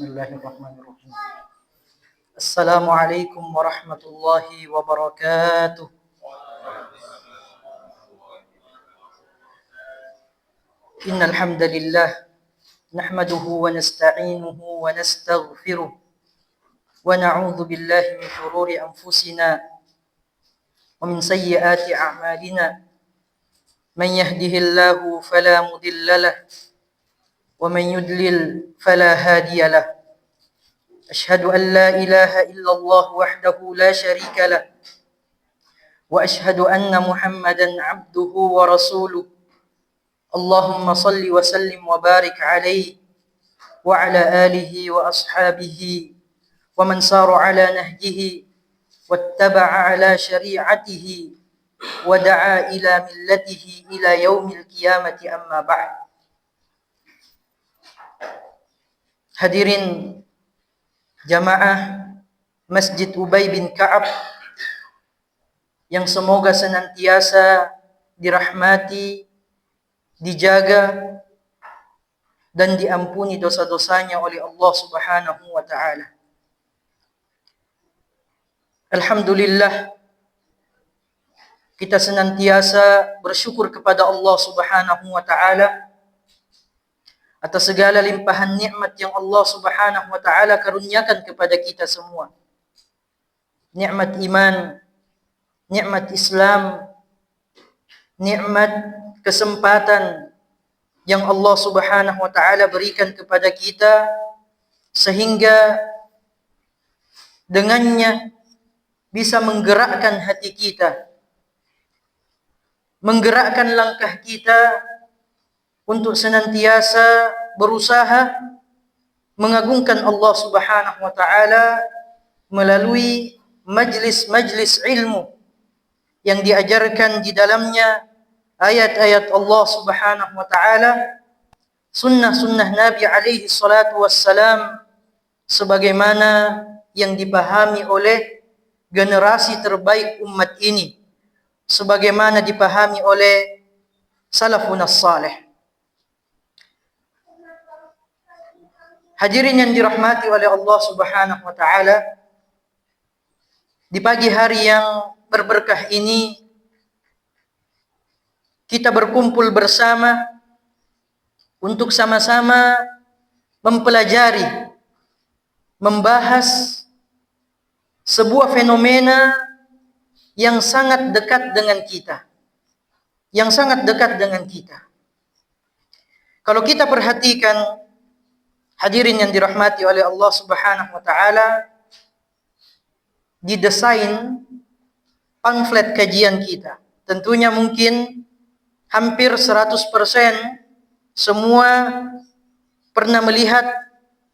Bismillahirrahmanirrahim. Assalamualaikum warahmatullahi wabarakatuh. Innal hamdalillah nahmaduhu wa nasta'inuhu wa nastaghfiruh wa na'udzu billahi min shururi anfusina wa min sayyiati a'malina. Man yahdihillahu fala mudilla lahu wa man yudlil fala hadiya lahu. أشهد أن لا إله إلا الله وحده لا شريك له وأشهد أن محمدا عبده ورسوله اللهم صل وسلم وبارك عليه وعلى آله وأصحابه ومن سار على نهجه واتبع على شريعته ودعا إلى ملته إلى يوم القيامة أما بعد. Hadirin jamaah Masjid Ubay bin Ka'ab yang semoga senantiasa dirahmati, dijaga dan diampuni dosa-dosanya oleh Allah Subhanahu wa taala. Alhamdulillah, kita senantiasa bersyukur kepada Allah Subhanahu wa taala atas segala limpahan nikmat yang Allah Subhanahu wa taala karuniakan kepada kita semua. Nikmat iman, nikmat Islam, nikmat kesempatan yang Allah Subhanahu wa taala berikan kepada kita sehingga dengannya bisa menggerakkan hati kita, menggerakkan langkah kita untuk senantiasa berusaha mengagungkan Allah Subhanahu wa taala melalui majlis-majlis ilmu yang diajarkan di dalamnya ayat-ayat Allah Subhanahu wa taala, sunnah-sunnah Nabi alaihi salatu wassalam sebagaimana yang dipahami oleh generasi terbaik umat ini, sebagaimana dipahami oleh salafun as-salih. Hadirin yang dirahmati oleh Allah Subhanahu wa taala, di pagi hari yang berberkah ini kita berkumpul bersama untuk sama-sama mempelajari, membahas sebuah fenomena yang sangat dekat dengan kita. Yang sangat dekat dengan kita. Kalau kita perhatikan, hadirin yang dirahmati oleh Allah Subhanahu wa taala, didesain pamflet kajian kita. Tentunya mungkin hampir 100% semua pernah melihat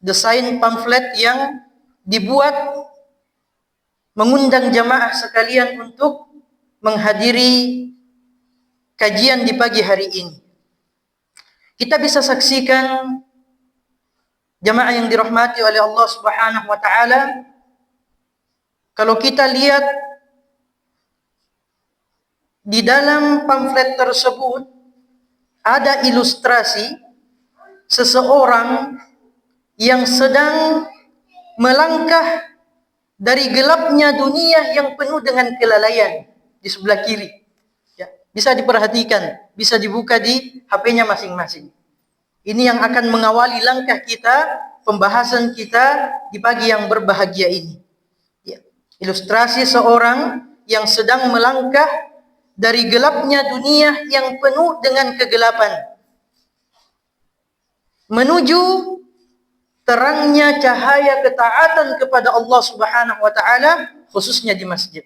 desain pamflet yang dibuat mengundang jamaah sekalian untuk menghadiri kajian di pagi hari ini. Kita bisa saksikan, jamaah yang dirahmati oleh Allah Subhanahu wa taala, kalau kita lihat di dalam pamflet tersebut ada ilustrasi seseorang yang sedang melangkah dari gelapnya dunia yang penuh dengan kelalaian di sebelah kiri. Ya, bisa diperhatikan, bisa dibuka di HP-nya masing-masing. Ini yang akan mengawali langkah kita, pembahasan kita di pagi yang berbahagia ini. Ya. Ilustrasi seorang yang sedang melangkah dari gelapnya dunia yang penuh dengan kegelapan menuju terangnya cahaya ketaatan kepada Allah Subhanahu wa taala, khususnya di masjid.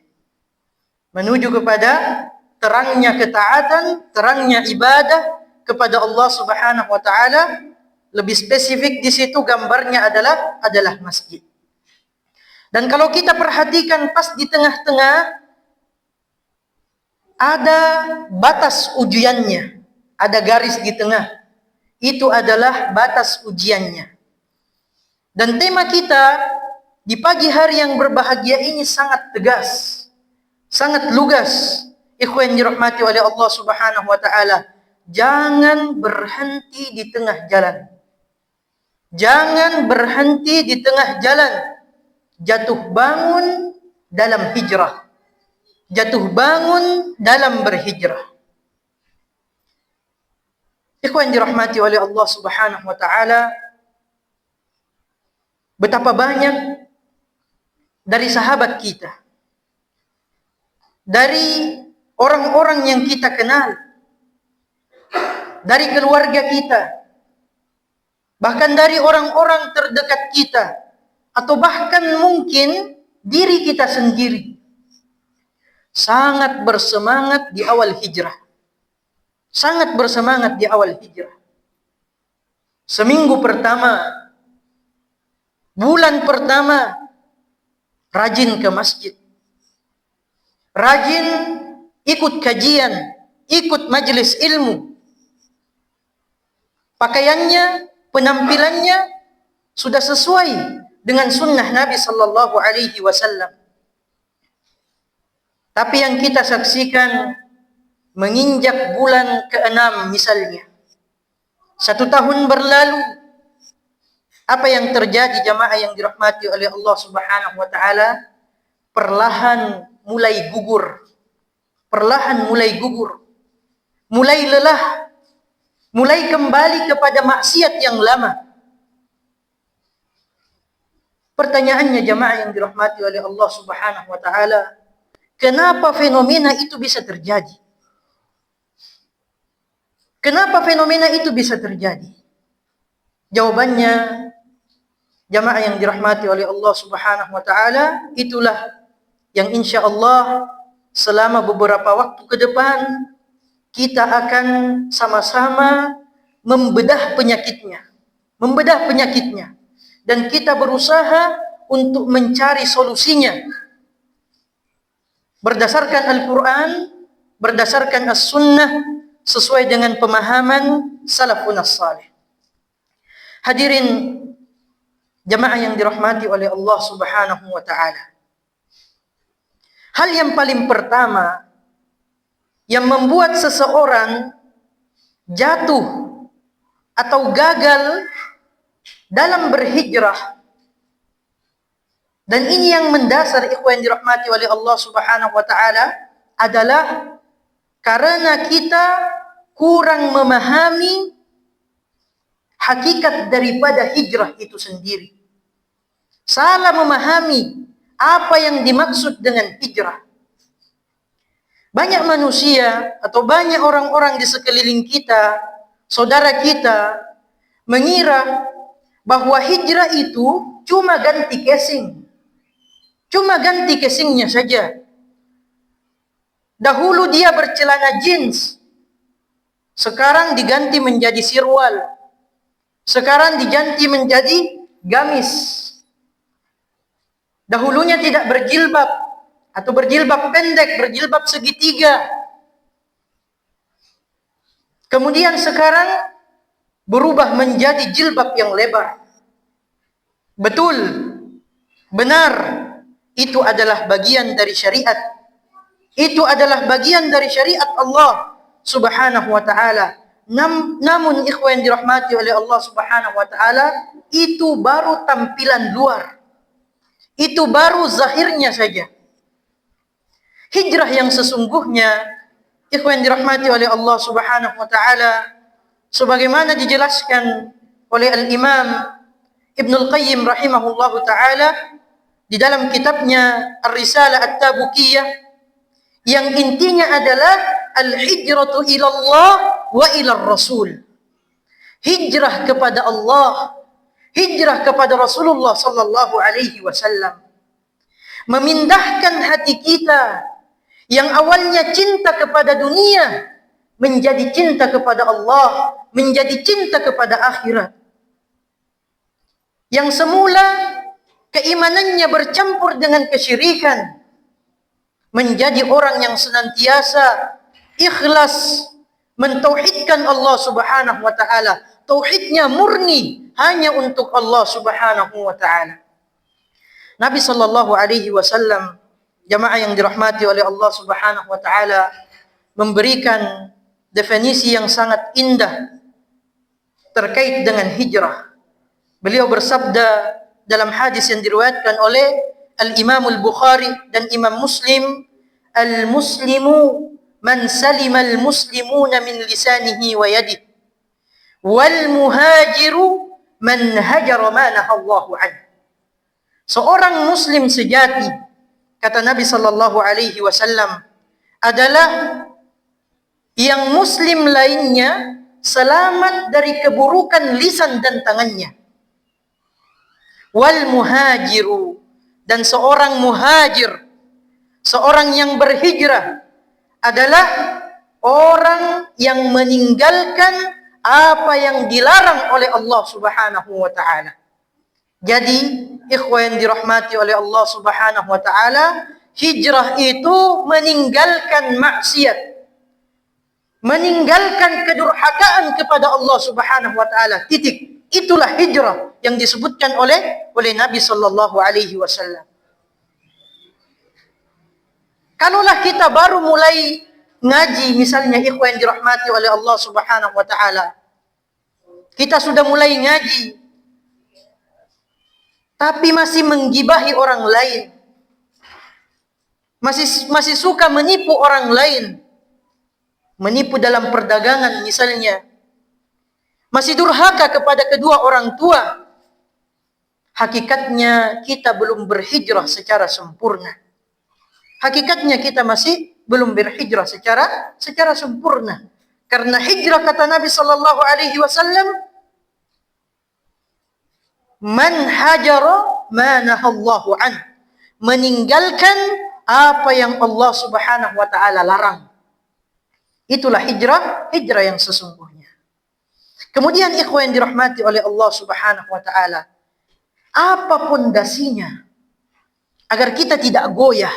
Menuju kepada terangnya ketaatan, terangnya ibadah kepada Allah Subhanahu wa taala. Lebih spesifik di situ gambarnya adalah masjid. Dan kalau kita perhatikan pas di tengah-tengah ada batas ujiannya, ada garis di tengah. Itu adalah batas ujiannya. Dan tema kita di pagi hari yang berbahagia ini sangat tegas, sangat lugas. Ikhwan dirahmati oleh Allah Subhanahu wa taala, jangan berhenti di tengah jalan. Jangan berhenti di tengah jalan. Jatuh bangun dalam hijrah. Jatuh bangun dalam berhijrah. Ikhwan dirahmati oleh Allah Subhanahu wa taala, betapa banyak dari sahabat kita, dari orang-orang yang kita kenal, dari keluarga kita, bahkan dari orang-orang terdekat kita, atau bahkan mungkin diri kita sendiri, sangat bersemangat di awal hijrah. Sangat bersemangat di awal hijrah. Seminggu pertama, bulan pertama, rajin ke masjid, rajin ikut kajian, ikut majelis ilmu. Pakaiannya, penampilannya sudah sesuai dengan sunnah Nabi sallallahu alaihi wasallam. Tapi yang kita saksikan menginjak bulan ke-6 misalnya, 1 tahun berlalu, apa yang terjadi jamaah yang dirahmati oleh Allah Subhanahu wa taala? Perlahan mulai gugur. Perlahan mulai gugur. Mulai lelah. Mulai kembali kepada maksiat yang lama. Pertanyaannya jamaah yang dirahmati oleh Allah Subhanahu wa taala, kenapa fenomena itu bisa terjadi? Kenapa fenomena itu bisa terjadi? Jawabannya, jamaah yang dirahmati oleh Allah Subhanahu wa taala, itulah yang insya Allah selama beberapa waktu ke depan kita akan sama-sama membedah penyakitnya. Membedah penyakitnya. Dan kita berusaha untuk mencari solusinya. Berdasarkan Al-Quran, berdasarkan As-Sunnah, sesuai dengan pemahaman salafun as-salih. Hadirin jamaah yang dirahmati oleh Allah Subhanahu wa taala. Hal yang paling pertama yang membuat seseorang jatuh atau gagal dalam berhijrah, dan ini yang mendasar ikhwan yang dirahmati oleh Allah Subhanahu wa taala, adalah karena kita kurang memahami hakikat daripada hijrah itu sendiri. Salah memahami apa yang dimaksud dengan hijrah. Banyak manusia atau banyak orang-orang di sekeliling kita, saudara kita, mengira bahwa hijrah itu cuma ganti casing. Cuma ganti casingnya saja. Dahulu dia bercelana jeans, sekarang diganti menjadi sirwal, sekarang diganti menjadi gamis. Dahulunya tidak berjilbab atau berjilbab pendek, berjilbab segitiga. Kemudian sekarang berubah menjadi jilbab yang lebar. Betul, benar, itu adalah bagian dari syariat. Itu adalah bagian dari syariat Allah Subhanahu wa taala. Namun ikhwan dirahmati oleh Allah Subhanahu wa taala, itu baru tampilan luar. Itu baru zahirnya saja. Hijrah yang sesungguhnya, ikhwan dirahmati oleh Allah Subhanahu wa taala, sebagaimana dijelaskan oleh Al-Imam Ibnul Qayyim rahimahullahu taala di dalam kitabnya Ar-Risalah At-Tabukiyah, yang intinya adalah al-hijratu ilallah wa ilar rasul. Hijrah kepada Allah, hijrah kepada Rasulullah sallallahu alaihi wasallam. Memindahkan hati kita yang awalnya cinta kepada dunia menjadi cinta kepada Allah, menjadi cinta kepada akhirat. Yang semula keimanannya bercampur dengan kesyirikan, menjadi orang yang senantiasa ikhlas mentauhidkan Allah Subhanahu wa taala. Tauhidnya murni hanya untuk Allah Subhanahu wa taala. Nabi sallallahu alaihi wasallam, jamaah yang dirahmati oleh Allah Subhanahu wa taala, memberikan definisi yang sangat indah terkait dengan hijrah. Beliau bersabda dalam hadis yang diriwayatkan oleh Al-Imam Al-Bukhari dan Imam Muslim, "Al-muslimu man salima al-muslimuna min lisanihi wa yadihi, wal muhajiru man hajara ma nahallahu an." Seorang muslim sejati, kata Nabi sallallahu alaihi wasallam, adalah yang muslim lainnya selamat dari keburukan lisan dan tangannya. Wal muhajiru, dan seorang muhajir, seorang yang berhijrah, adalah orang yang meninggalkan apa yang dilarang oleh Allah Subhanahu wa taala. Jadi, ikhwan yang dirahmati oleh Allah Subhanahu wa taala, hijrah itu meninggalkan maksiat, meninggalkan kedurhakaan kepada Allah Subhanahu wa taala. Titik. Itulah hijrah yang disebutkan oleh Nabi sallallahu alaihi wasallam. Kalaulah kita baru mulai ngaji, misalnya ikhwan yang dirahmati oleh Allah Subhanahu wa taala, kita sudah mulai ngaji tapi masih menggibahi orang lain, masih suka menipu orang lain, menipu dalam perdagangan misalnya, masih durhaka kepada kedua orang tua, hakikatnya kita belum berhijrah secara sempurna. Hakikatnya kita masih belum berhijrah secara sempurna. Karena hijrah, kata Nabi sallallahu alaihi wasallam, man hajara ma nahallahu an, meninggalkan apa yang Allah Subhanahu wa taala larang. Itulah hijrah yang sesungguhnya. Kemudian ikhwan yang dirahmati oleh Allah Subhanahu wa taala, apa pondasinya agar kita tidak goyah,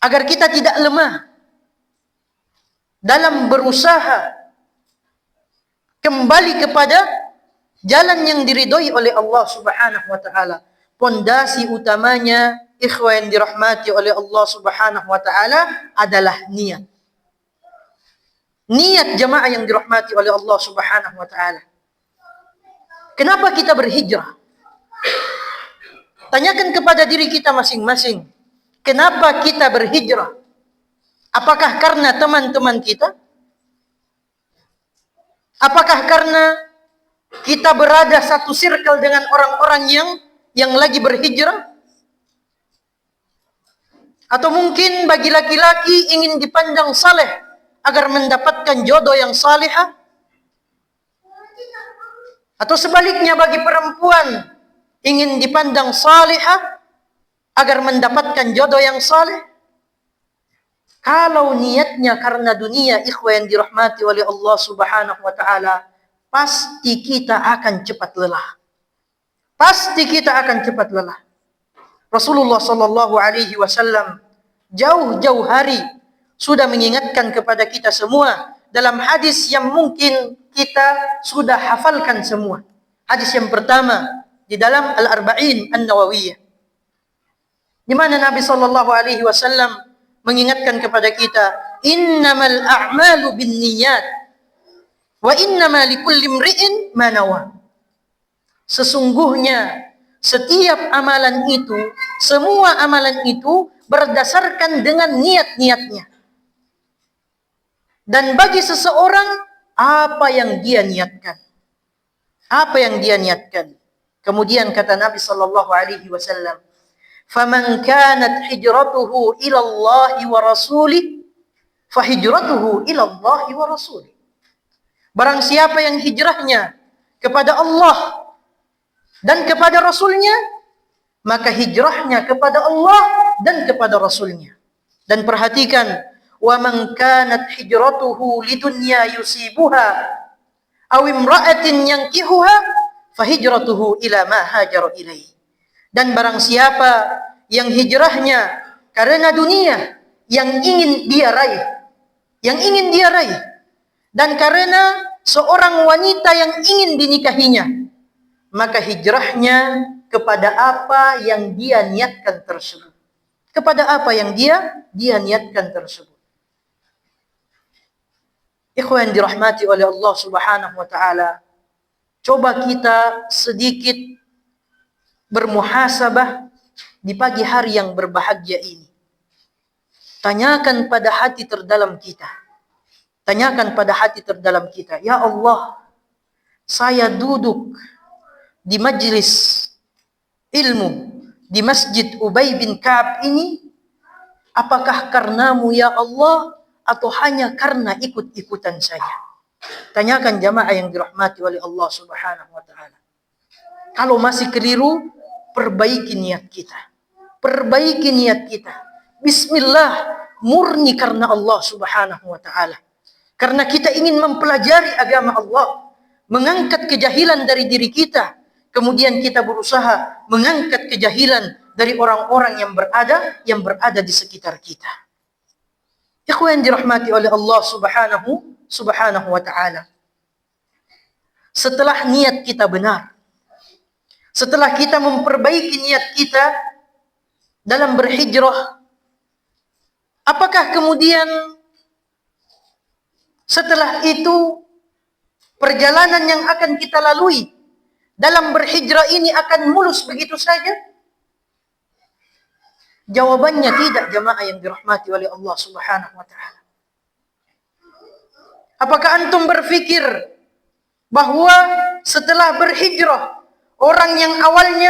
agar kita tidak lemah dalam berusaha kembali kepada jalan yang diridhoi oleh Allah Subhanahu wa taala? Pondasi utamanya, ikhwan yang dirahmati oleh Allah Subhanahu wa taala, adalah niat. Niat jamaah yang dirahmati oleh Allah Subhanahu wa taala. Kenapa kita berhijrah? Tanyakan kepada diri kita masing-masing. Kenapa kita berhijrah? Apakah karena teman-teman kita? Apakah karena kita berada satu circle dengan orang-orang yang lagi berhijrah? Atau mungkin bagi laki-laki ingin dipandang saleh agar mendapatkan jodoh yang salihah? Atau sebaliknya bagi perempuan ingin dipandang salihah agar mendapatkan jodoh yang saleh? Kalau niatnya karena dunia, ikhwan yang dirahmati oleh Allah Subhanahu wa taala, pasti kita akan cepat lelah. Pasti kita akan cepat lelah. Rasulullah sallallahu alaihi wasallam jauh-jauh hari sudah mengingatkan kepada kita semua dalam hadis yang mungkin kita sudah hafalkan semua. Hadis yang pertama di dalam Al-Arba'in An-Nawawiyah, di mana Nabi sallallahu alaihi wasallam mengingatkan kepada kita, innamal a'malu binniyat wa innama likulli imri'in ma nawa. Sesungguhnya setiap amalan itu, semua amalan itu berdasarkan dengan niat-niatnya. Dan bagi seseorang apa yang dia niatkan. Apa yang dia niatkan. Kemudian kata Nabi sallallahu alaihi wasallam, "Faman kanat hijratuhu ila Allah wa rasulih, fa hijratuhu ila Allah wa rasulih." Barang siapa yang hijrahnya kepada Allah dan kepada Rasulnya, maka hijrahnya kepada Allah dan kepada Rasulnya. Dan perhatikan, wa man kanat hijratuhu lidunya yusibuha aw imra'atin yankihuha fa hijratuhu ila ma hajara ilaihi. Dan barang siapa yang hijrahnya karena dunia yang ingin dia raih, dan karena seorang wanita yang ingin dinikahinya, maka hijrahnya kepada apa yang dia niatkan tersebut. Kepada apa yang dia niatkan tersebut. Ikhwan dirahmati oleh Allah Subhanahu wa taala, Coba kita sedikit bermuhasabah di pagi hari yang berbahagia ini. Tanyakan pada hati terdalam kita. Tanyakan pada hati terdalam kita. Ya Allah, saya duduk di majlis ilmu di Masjid Ubay bin Ka'ab ini, apakah karenamu ya Allah atau hanya karena ikut-ikutan saya? Tanyakan jamaah yang dirahmati oleh Allah Subhanahu wa taala. Kalau masih keliru, perbaiki niat kita. Perbaiki niat kita. Bismillah, murni karena Allah Subhanahu wa taala. Karena kita ingin mempelajari agama Allah, mengangkat kejahilan dari diri kita, kemudian kita berusaha mengangkat kejahilan dari orang-orang yang berada di sekitar kita. Ikhwan dirahmati oleh Allah Subhanahu wa taala. Setelah niat kita benar, setelah kita memperbaiki niat kita dalam berhijrah, apakah kemudian setelah itu perjalanan yang akan kita lalui dalam berhijrah ini akan mulus begitu saja? Jawabannya tidak, jamaah yang dirahmati oleh Allah Subhanahu wa taala. Apakah antum berpikir bahwa setelah berhijrah, orang yang awalnya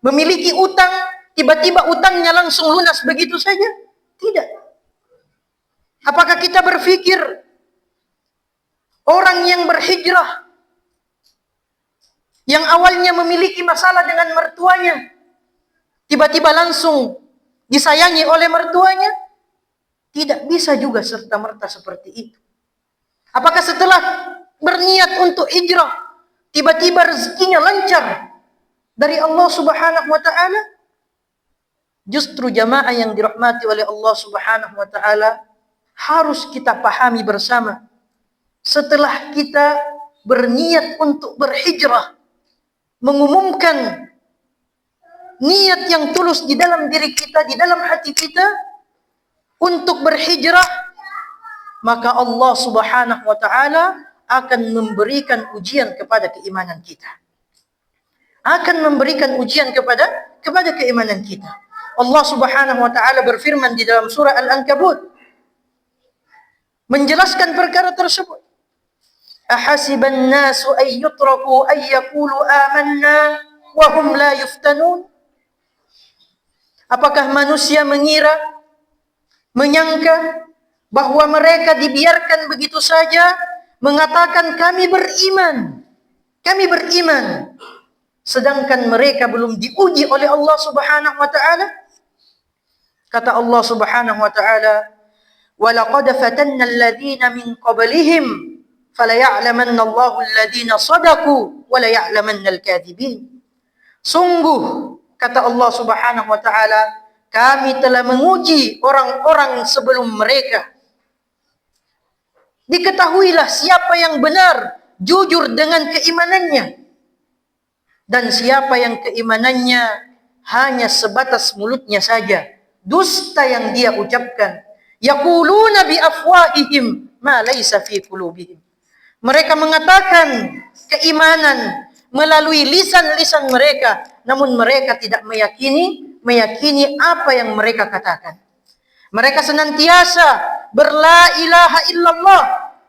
memiliki utang, tiba-tiba utangnya langsung lunas begitu saja? Tidak. Apakah kita berpikir orang yang berhijrah, yang awalnya memiliki masalah dengan mertuanya, tiba-tiba langsung disayangi oleh mertuanya? Tidak bisa juga serta-merta seperti itu. Apakah setelah berniat untuk hijrah, tiba-tiba rezekinya lancar dari Allah Subhanahu wa taala? Justru jamaah yang dirahmati oleh Allah Subhanahu wa taala, harus kita pahami bersama, setelah kita berniat untuk berhijrah, mengumumkan niat yang tulus di dalam diri kita, di dalam hati kita untuk berhijrah, maka Allah Subhanahu wa taala akan memberikan ujian kepada keimanan kita. Akan memberikan ujian kepada keimanan kita. Allah Subhanahu wa taala berfirman di dalam surah Al-Ankabut menjelaskan perkara tersebut. Ahasiban nasu ay yutraku ay yaqulu amanna wa hum la yuftanun? Apakah manusia mengira, menyangka bahwa mereka dibiarkan begitu saja mengatakan kami beriman, sedangkan mereka belum diuji oleh Allah Subhanahu wa taala? Kata Allah Subhanahu wa taala, "Wa laqad fatanna alladhina min qablihim falaya'lamanna Allahu alladhina shadaqu wa la ya'lamanna al-kadhibin." Sungguh, kata Allah Subhanahu wa taala, kami telah menguji orang-orang sebelum mereka. Diketahuilah siapa yang benar, jujur dengan keimanannya, dan siapa yang keimanannya hanya sebatas mulutnya saja, dusta yang dia ucapkan. Yaquluna bi afwahihim ma laysa fi qulubihim. Mereka mengatakan keimanan melalui lisan-lisan mereka, namun mereka tidak meyakini apa yang mereka katakan. Mereka senantiasa berla ilaha illallah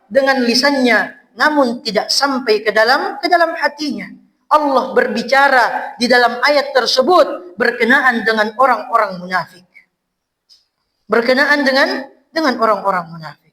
dengan lisannya, namun tidak sampai ke dalam hatinya. Allah berbicara di dalam ayat tersebut berkenaan dengan orang-orang munafik. Berkenaan dengan orang-orang munafik.